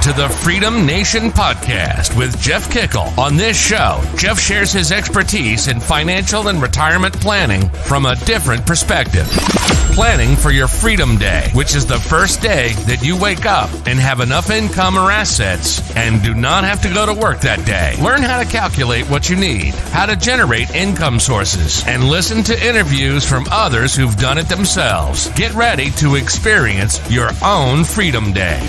to the Freedom Nation podcast with Jeff Kickle. On this show, Jeff shares his expertise in financial and retirement planning from a different perspective. Planning for your Freedom Day, which is the first day that you wake up and have enough income or assets and do not have to go to work that day. Learn how to calculate what you need, how to generate income sources, and listen to interviews from others who've done it themselves. Get ready to experience your own Freedom Day.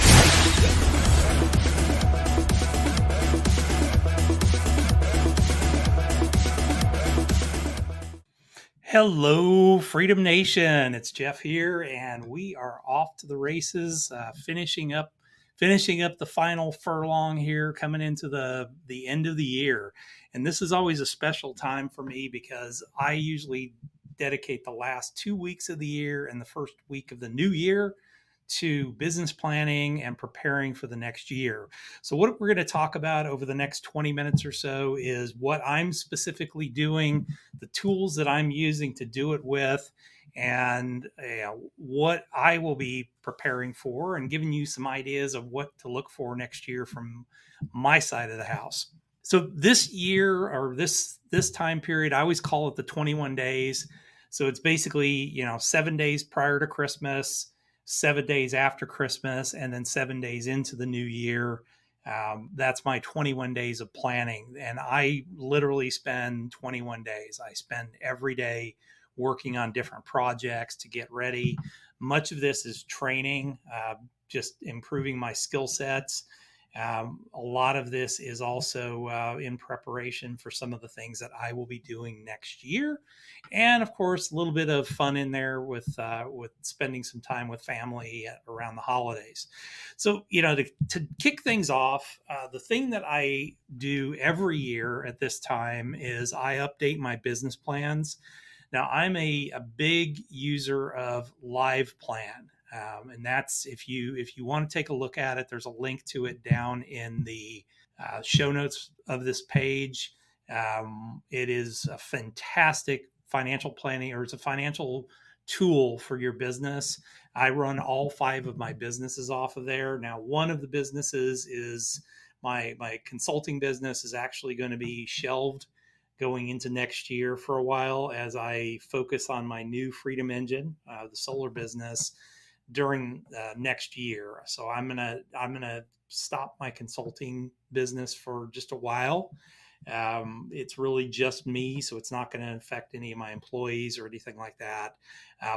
Hello, Freedom Nation. It's Jeff here, and we are off to the races, finishing up the final furlong here, coming into the end of the year. And this is always a special time for me because I usually dedicate the last 2 weeks of the year and the first week of the new year to business planning and preparing for the next year. So what we're going to talk about over the next 20 minutes or so is what I'm specifically doing, the tools that I'm using to do it with, and what I will be preparing for, and giving you some ideas of what to look for next year from my side of the house. So this year, or this time period, I always call it the 21 days. So it's basically, 7 days prior to Christmas, 7 days after Christmas, and then 7 days into the new year. That's my 21 days of planning. And I literally spend 21 days. I spend every day working on different projects to get ready. Much of this is training, just improving my skill sets. A lot of this is also in preparation for some of the things that I will be doing next year. And of course, a little bit of fun in there with spending some time with family around the holidays. So, to kick things off, the thing that I do every year at this time is I update my business plans. Now, I'm a big user of LivePlan. And that's, if you want to take a look at it, there's a link to it down in the show notes of this page. It is a fantastic financial planning, or it's a financial tool for your business. I run all 5 of my businesses off of there. Now, one of the businesses is my consulting business is actually going to be shelved going into next year for a while as I focus on my new Freedom Engine, the solar business, during next year. So I'm gonna stop my consulting business for just a while. It's really just me, so it's not going to affect any of my employees or anything like that.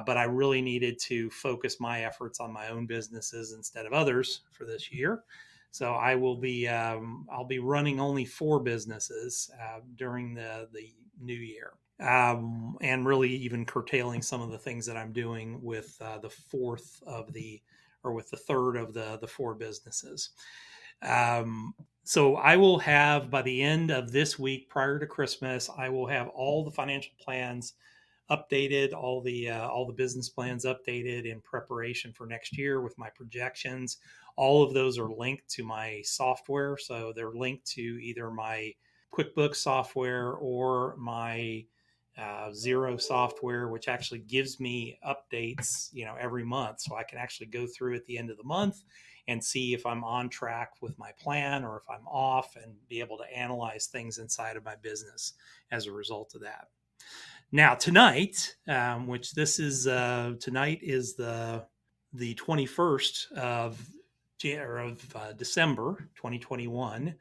But I really needed to focus my efforts on my own businesses instead of others for this year. So I will be I'll be running only 4 businesses during the new year. And really even curtailing some of the things that I'm doing with the third of the 4 businesses. So I will have, by the end of this week prior to Christmas, I will have all the financial plans updated, all the business plans updated in preparation for next year with my projections. All of those are linked to my software. So they're linked to either my QuickBooks software or my Xero software, which actually gives me updates, every month. So I can actually go through at the end of the month and see if I'm on track with my plan or if I'm off, and be able to analyze things inside of my business as a result of that. Now, tonight, which this is, tonight is the 21st of December 2021.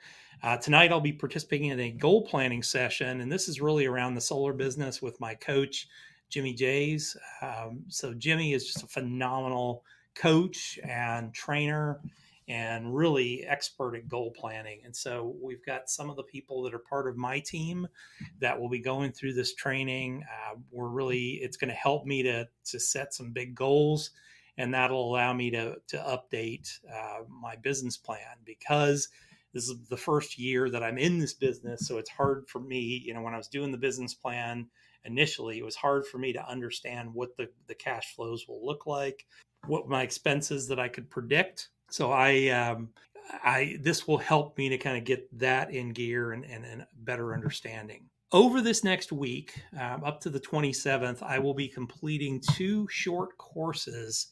Tonight, I'll be participating in a goal planning session, and this is really around the solar business with my coach, Jimmie Jayes. So Jimmie is just a phenomenal coach and trainer, and really expert at goal planning. And so we've got some of the people that are part of my team that will be going through this training. It's going to help me to set some big goals, and that'll allow me to update my business plan, because this is the first year that I'm in this business. So it's hard for me, when I was doing the business plan initially, it was hard for me to understand what the cash flows will look like, what my expenses that I could predict. So this will help me to kind of get that in gear and a better understanding. Over this next week, up to the 27th, I will be completing 2 short courses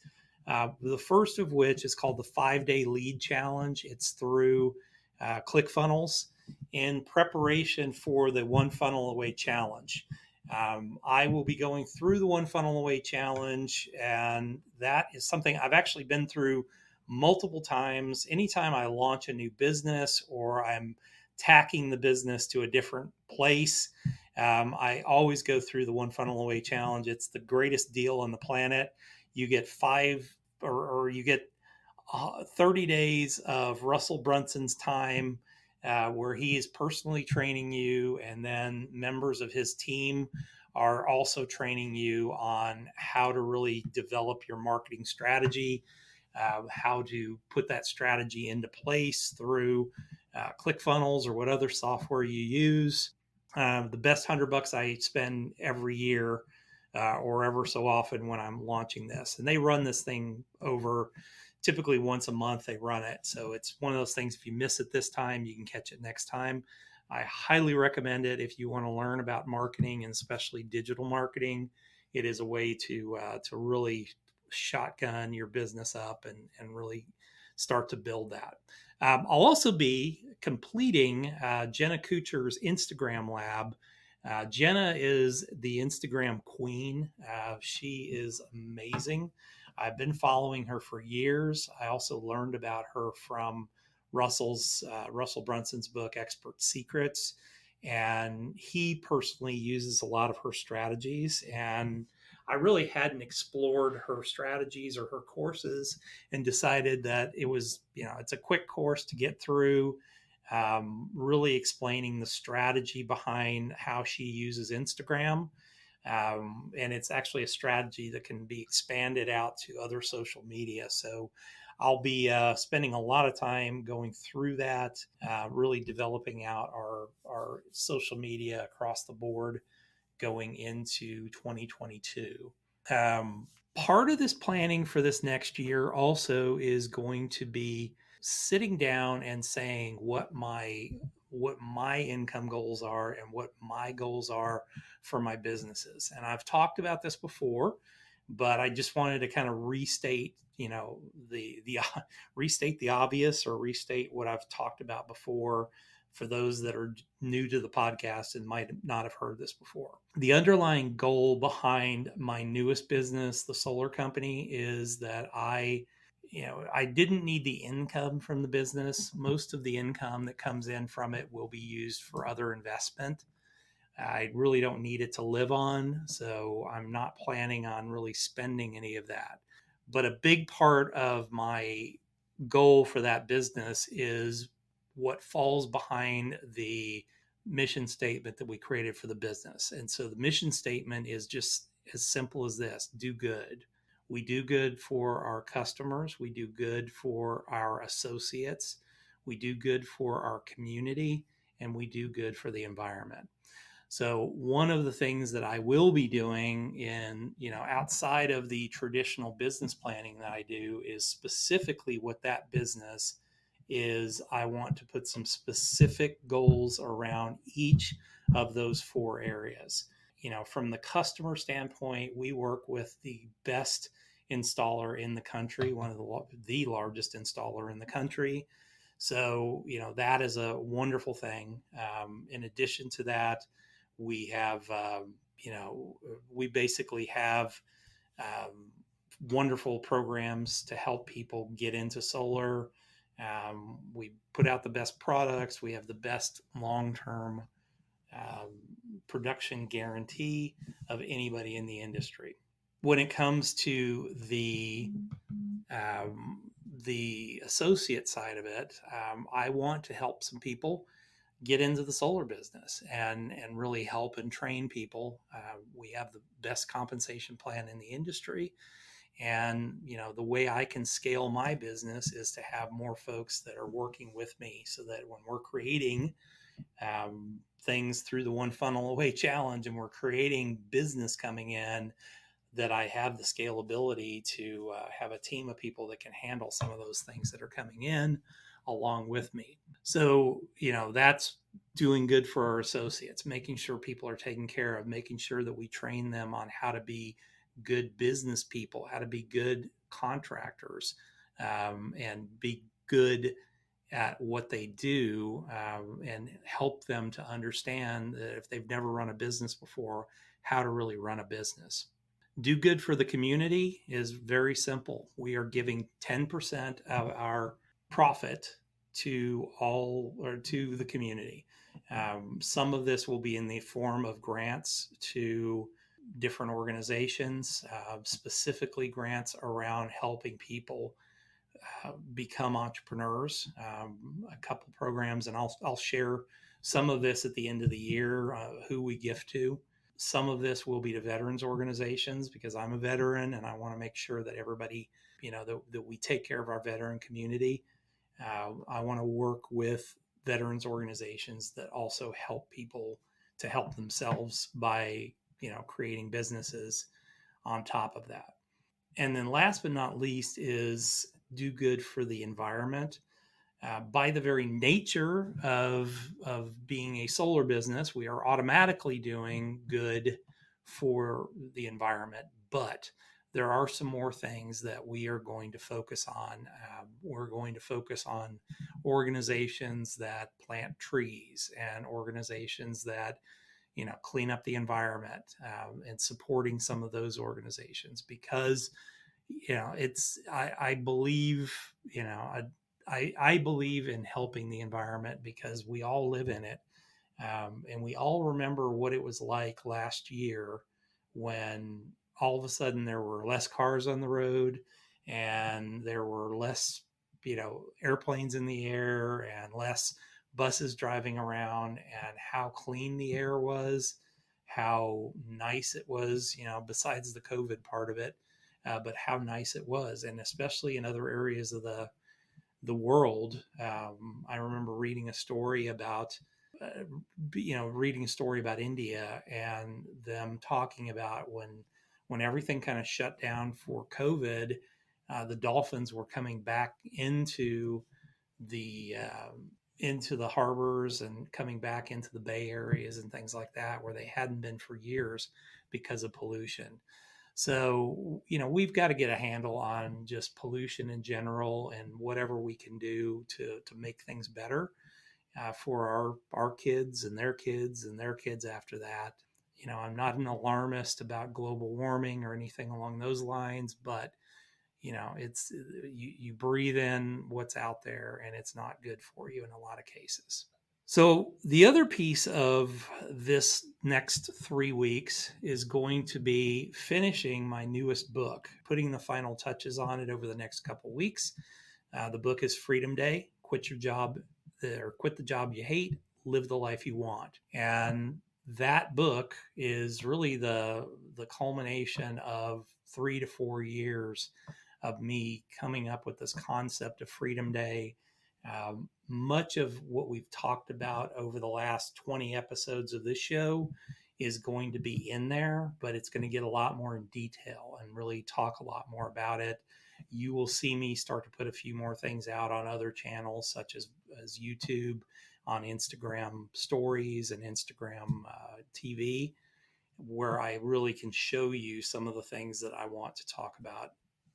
The first of which is called the 5-Day Lead Challenge. It's through Clickfunnels in preparation for the One Funnel Away Challenge. I will be going through the One Funnel Away Challenge, and that is something I've actually been through multiple times. Anytime I launch a new business or I'm tacking the business to a different place, I always go through the One Funnel Away Challenge. It's the greatest deal on the planet. You get you get 30 days of Russell Brunson's time where he is personally training you, and then members of his team are also training you on how to really develop your marketing strategy, how to put that strategy into place through ClickFunnels or what other software you use. The best $100 I spend every year or ever so often when I'm launching this. And they run this thing over typically once a month. They run it. So it's one of those things, if you miss it this time, you can catch it next time. I highly recommend it if you want to learn about marketing, and especially digital marketing. It is a way to really shotgun your business up and really start to build that. I'll also be completing Jenna Kuchar's Instagram lab. Jenna is the Instagram queen. She is amazing. I've been following her for years. I also learned about her from Russell Brunson's book, Expert Secrets. And he personally uses a lot of her strategies. And I really hadn't explored her strategies or her courses, and decided that it was, it's a quick course to get through, really explaining the strategy behind how she uses Instagram. And it's actually a strategy that can be expanded out to other social media. So I'll be spending a lot of time going through that, really developing out our social media across the board going into 2022. Part of this planning for this next year also is going to be sitting down and saying what my income goals are and what my goals are for my businesses. And I've talked about this before, but I just wanted to kind of restate, the restate the obvious, or restate what I've talked about before for those that are new to the podcast and might not have heard this before. The underlying goal behind my newest business, the solar company, is that I didn't need the income from the business. Most of the income that comes in from it will be used for other investment. I really don't need it to live on, so I'm not planning on really spending any of that. But a big part of my goal for that business is what falls behind the mission statement that we created for the business. And so the mission statement is just as simple as this: do good. We do good for our customers. We do good for our associates. We do good for our community, and we do good for the environment. So one of the things that I will be doing outside of the traditional business planning that I do is specifically what that business is. I want to put some specific goals around each of those 4 areas. From the customer standpoint, we work with the best installer in the country, one of the largest installer in the country. So, that is a wonderful thing. In addition to that, we have, we basically have wonderful programs to help people get into solar. We put out the best products. We have the best long-term production guarantee of anybody in the industry. When it comes to the associate side of it, I want to help some people get into the solar business and really help and train people. We have the best compensation plan in the industry. And, the way I can scale my business is to have more folks that are working with me, so that when we're creating things through the One Funnel Away Challenge and we're creating business coming in, that I have the scalability to have a team of people that can handle some of those things that are coming in along with me. So, that's doing good for our associates, making sure people are taken care of, making sure that we train them on how to be good business people, how to be good contractors and be good at what they do, and help them to understand that if they've never run a business before, how to really run a business. Do good for the community is very simple. We are giving 10% of our profit to the community. Some of this will be in the form of grants to different organizations, specifically grants around helping people become entrepreneurs. A couple programs, and I'll share some of this at the end of the year, who we gift to. Some of this will be to veterans organizations because I'm a veteran and I want to make sure that everybody, that we take care of our veteran community. I want to work with veterans organizations that also help people to help themselves by, creating businesses on top of that. And then last but not least is do good for the environment. By the very nature of being a solar business, we are automatically doing good for the environment. But there are some more things that we are going to focus on. We're going to focus on organizations that plant trees and organizations that clean up the environment, and supporting some of those organizations because I believe I believe in helping the environment because we all live in it. And we all remember what it was like last year when all of a sudden there were less cars on the road and there were less, airplanes in the air and less buses driving around, and how clean the air was, how nice it was, besides the COVID part of it, but how nice it was. And especially in other areas of the world. I remember reading a story about India and them talking about when everything kind of shut down for COVID, the dolphins were coming back the into the harbors and coming back into the bay areas and things like that where they hadn't been for years because of pollution. So, we've got to get a handle on just pollution in general and whatever we can do to make things better for our kids and their kids and their kids after that. I'm not an alarmist about global warming or anything along those lines, but it's you breathe in what's out there and it's not good for you in a lot of cases. So the other piece of this next 3 weeks is going to be finishing my newest book, putting the final touches on it over the next couple weeks. The book is Freedom Day: Quit the job you hate, live the life you want. And that book is really the culmination of 3 to 4 years of me coming up with this concept of Freedom Day. Much of what we've talked about over the last 20 episodes of this show is going to be in there, but it's going to get a lot more in detail and really talk a lot more about it. You will see me start to put a few more things out on other channels such as YouTube, on Instagram stories and Instagram TV, where I really can show you some of the things that I want to talk about,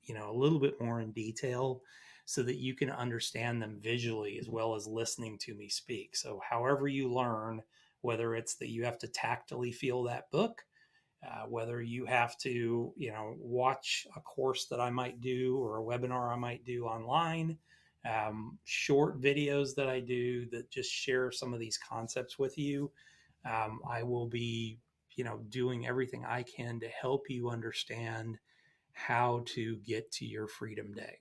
a little bit more in detail so that you can understand them visually as well as listening to me speak. So however you learn, whether it's that you have to tactily feel that book, whether you have to, watch a course that I might do or a webinar I might do online, short videos that I do that just share some of these concepts with you. I will be, doing everything I can to help you understand how to get to your Freedom Day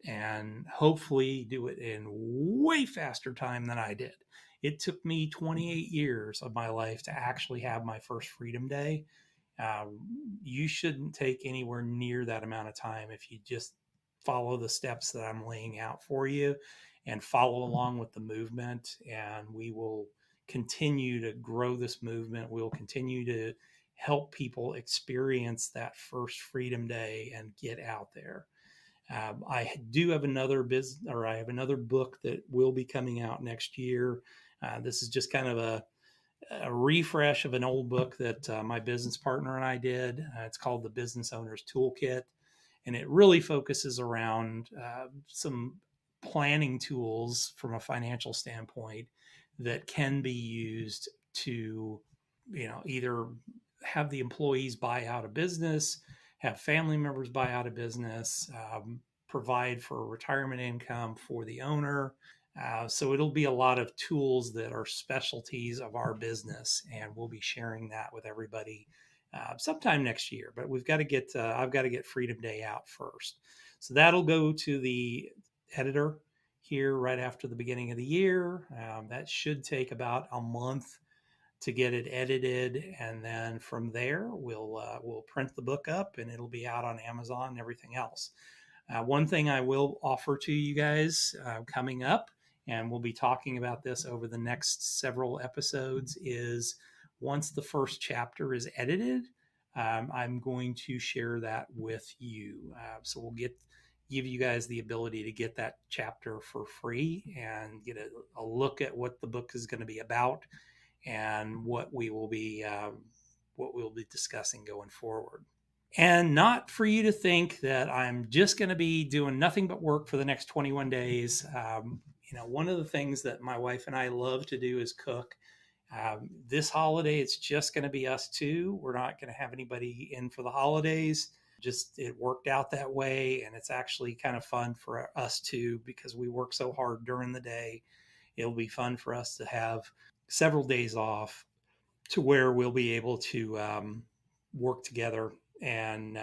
and hopefully do it in way faster time than I did. It took me 28 years of my life to actually have my first Freedom Day. You shouldn't take anywhere near that amount of time if you just follow the steps that I'm laying out for you and follow along with the movement. And we will continue to grow this movement. We'll continue to help people experience that first Freedom Day and get out there. I do have another book that will be coming out next year. This is just kind of a refresh of an old book that my business partner and I did. It's called The Business Owner's Toolkit. and it really focuses around some planning tools from a financial standpoint that can be used to, either have the employees buy out a business, have family members buy out a business, provide for retirement income for the owner. So it'll be a lot of tools that are specialties of our business, and we'll be sharing that with everybody sometime next year. But I've got to get Freedom Day out first, so that'll go to the editor here right after the beginning of the year. That should take about a month to get it edited, and then from there we'll print the book up, and it'll be out on Amazon and everything else. One thing I will offer to you guys coming up, and we'll be talking about this over the next several episodes, is once the first chapter is edited, I'm going to share that with you. So we'll give you guys the ability to get that chapter for free and get a look at what the book is going to be about and what we'll be discussing going forward. And not for you to think that I'm just going to be doing nothing but work for the next 21 days. One of the things that my wife and I love to do is cook. This holiday, it's just going to be us two. We're not going to have anybody in for the holidays. Just it worked out that way, and it's actually kind of fun for us too because we work so hard during the day. It'll be fun for us to have several days off to where we'll be able to work together and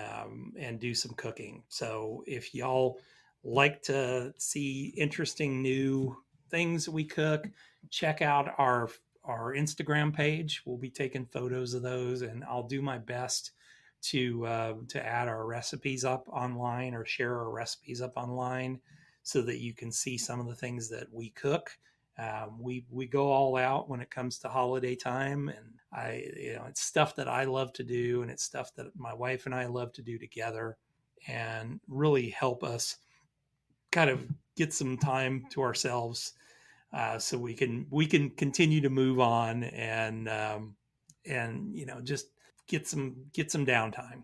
do some cooking. So if y'all like to see interesting new things that we cook, check out our Instagram page. We'll be taking photos of those, and I'll do my best to add our recipes up online or share our recipes up online so that you can see some of the things that we cook. We go all out when it comes to holiday time, and it's stuff that I love to do, and it's stuff that my wife and I love to do together, and really help us kind of get some time to ourselves, so we can continue to move on and just get some downtime.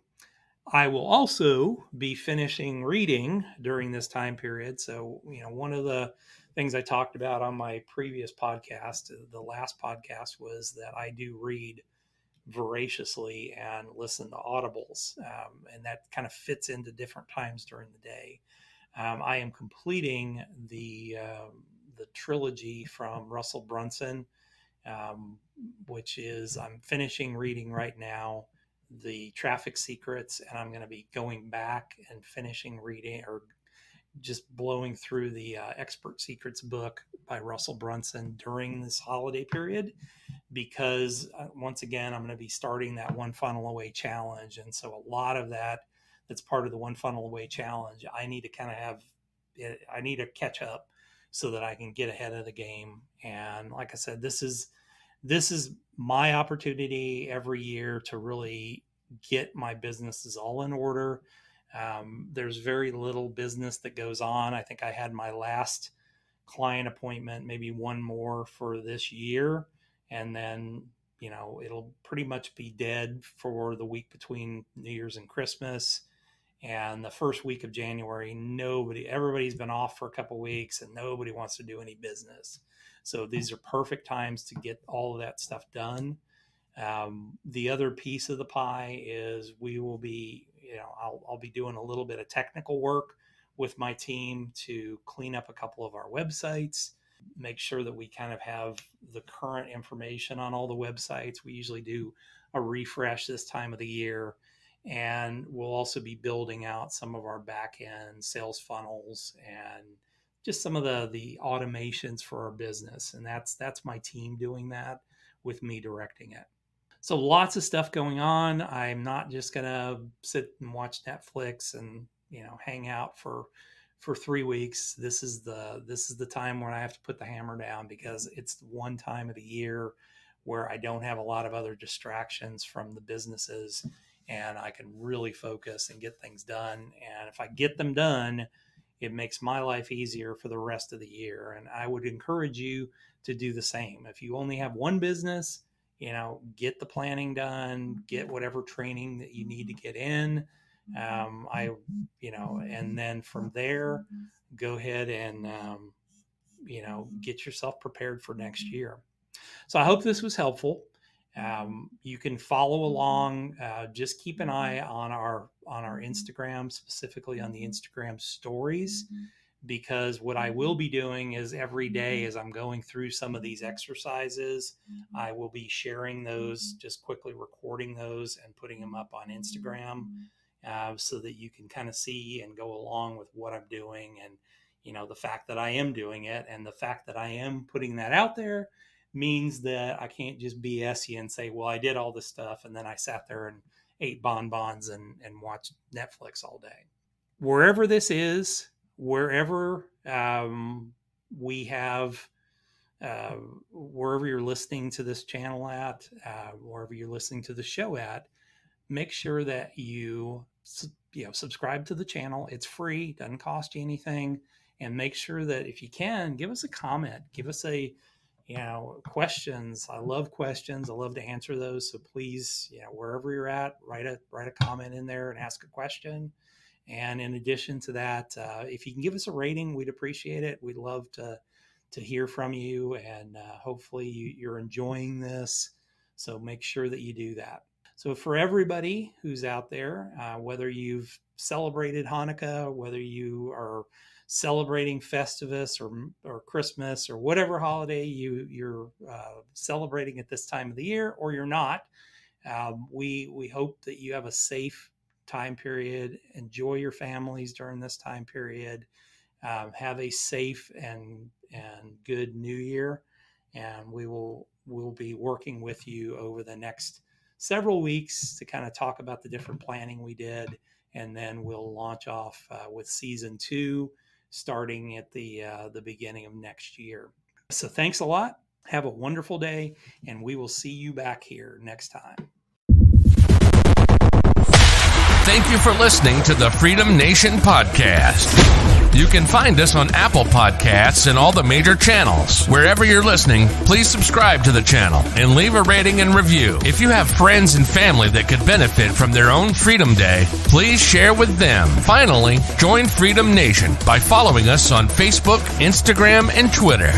I will also be finishing reading during this time period. So, one of the things I talked about on my previous podcast, the last podcast, was that I do read voraciously and listen to audibles. And that kind of fits into different times during the day. I am completing the trilogy from Russell Brunson, which is I'm finishing reading right now the Traffic Secrets, and I'm going to be going back and finishing reading or just blowing through the Expert Secrets book by Russell Brunson during this holiday period, because once again, I'm going to be starting that One Funnel Away challenge. And so a lot of that's part of the One Funnel Away challenge, I need to catch up so that I can get ahead of the game. And like I said, this is my opportunity every year to really get my businesses all in order. There's very little business that goes on. I think I had my last client appointment, maybe one more for this year. And then, it'll pretty much be dead for the week between New Year's and Christmas. And the first week of January, everybody's been off for a couple of weeks and nobody wants to do any business. So these are perfect times to get all of that stuff done. The other piece of the pie is we will be, I'll be doing a little bit of technical work with my team to clean up a couple of our websites, make sure that we kind of have the current information on all the websites. We usually do a refresh this time of the year. And we'll also be building out some of our back end sales funnels and just some of the automations for our business. And that's my team doing that with me directing it. So lots of stuff going on. I'm not just going to sit and watch Netflix and, hang out for 3 weeks. This is the time when I have to put the hammer down, because it's the one time of the year where I don't have a lot of other distractions from the businesses, and I can really focus and get things done. And if I get them done, it makes my life easier for the rest of the year. And I would encourage you to do the same. If you only have one business, get the planning done, get whatever training that you need to get in, And then from there, go ahead and, get yourself prepared for next year. So I hope this was helpful. You can follow along. Just keep an eye on our Instagram, specifically on the Instagram stories, because what I will be doing is every day as I'm going through some of these exercises, I will be sharing those, just quickly recording those and putting them up on Instagram, so that you can kind of see and go along with what I'm doing, and the fact that I am doing it and the fact that I am putting that out there means that I can't just BS you and say, well, I did all this stuff and then I sat there and ate bonbons and watched Netflix all day. Wherever this is, wherever we have, wherever you're listening to this channel at, wherever you're listening to the show at, make sure that you subscribe to the channel. It's free, doesn't cost you anything. And make sure that if you can, give us a comment, give us questions. I love questions. I love to answer those. So please, wherever you're at, write a comment in there and ask a question. And in addition to that, if you can give us a rating, we'd appreciate it. We'd love to hear from you, and hopefully you're enjoying this. So make sure that you do that. So for everybody who's out there, whether you've celebrated Hanukkah, whether you are celebrating Festivus or Christmas or whatever holiday you're celebrating at this time of the year, or you're not, we hope that you have a safe time period. Enjoy your families during this time period. Have a safe and good New Year, and we'll be working with you over the next several weeks to kind of talk about the different planning we did, and then we'll launch off with season 2 starting at the beginning of next year. So thanks a lot. Have a wonderful day, and we will see you back here next time. Thank you for listening to the Freedom Nation podcast. You can find us on Apple Podcasts and all the major channels. Wherever you're listening, please subscribe to the channel and leave a rating and review. If you have friends and family that could benefit from their own Freedom Day, please share with them. Finally, join Freedom Nation by following us on Facebook, Instagram, and Twitter.